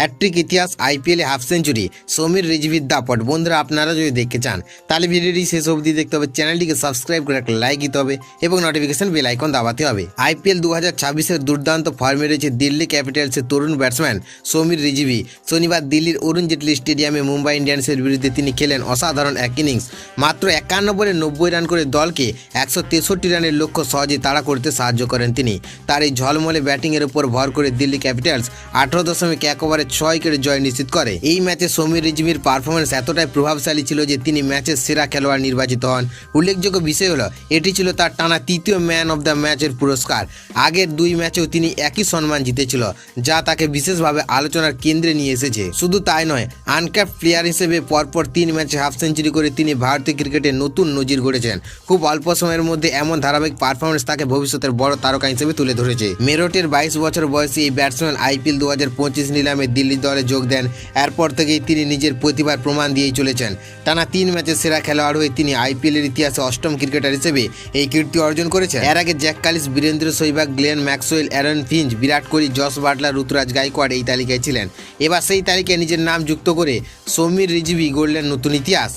Hat trick ইতিহাস আইপিএলে half century Samir রিজভির দাপট। বন্ধুরা আপনারা যদি দেখতে চান তাহলে ভিডিওটি শেষ অবধি দেখতে হবে, চ্যানেলটিকে সাবস্ক্রাইব করে একটা লাইক দিতে হবে এবং নোটিফিকেশন বেল আইকন দাবাতে হবে। আইপিএল 2026-এর দুর্দান্ত ফর্মে রয়েছে দিল্লি ক্যাপিটালসের তরুণ ব্যাটসম্যান সমীর রিজভি। শনিবার দিল্লির অরুণ জেটলি স্টেডিয়ামে মুম্বাই ইন্ডিয়ান্সের বিরুদ্ধে তিনি খেলেন অসাধারণ এক ইনিংস। মাত্র 51 বলে 90 রান করে দলকে 163 রানের লক্ষ্য সহজে তাড়া করতে সাহায্য করেন তিনি। তার এই ঝলমলে ব্যাটিংয়ের উপর ভর করে দিল্লি ক্যাপিটালস 18.1 ওভারে 6 উইকেটে জয় নিশ্চিত করে। এই ম্যাচে সমীর রিজভির পারফরমেন্স এতটাই প্রভাবশালী ছিল যে তিনি ম্যাচের সেরা খেলোয়াড় নির্বাচিত হন। উল্লেখযোগ্য বিষয় হলো এটি ছিল তার টানা তৃতীয় ম্যান অফ দ্য ম্যাচের পুরস্কার। আগের 2 ম্যাচেও তিনি একই সম্মান জিতেছিল, যা তাকে বিশেষভাবে আলোচনার কেন্দ্রে নিয়ে এসেছে। শুধু তাই নয়, আনক্যাপড প্লেয়ার হিসেবে পরপর 3 ম্যাচে হাফ সেঞ্চুরি করে তিনি ভারতীয় ক্রিকেটে নতুন নজির গড়েছেন। খুব অল্প সময়ের মধ্যে এমন ধারাবাহিক পারফরমেন্স তাকে ভবিষ্যতের বড় তারকা হিসেবে তুলে ধরেছে। মেরঠের 22 বছর বয়সী এই ব্যাটসম্যান আইপিএল 2025 নিলামে দিল্লি দলে যোগ দেন। এরপর থেকেই তিনি নিজের প্রতিভার প্রমাণ দিয়েই চলেছেন। টানা 3 ম্যাচে সেরা খেলোয়াড় হয়ে তিনি আইপিএলের ইতিহাসে 8ম ক্রিকেটার হিসেবে এই কীর্তি অর্জন করেছেন। এর আগে Jacques Kallis, Virender Sehwag, Glenn Maxwell, Aaron Finch, Virat Kohli, Jos Buttler, Ruturaj Gaikwad এই তালিকায় ছিলেন। এবার সেই তালিকায় নিজের নাম যুক্ত করে সমীর রিজভি গড়লেন নতুন ইতিহাস।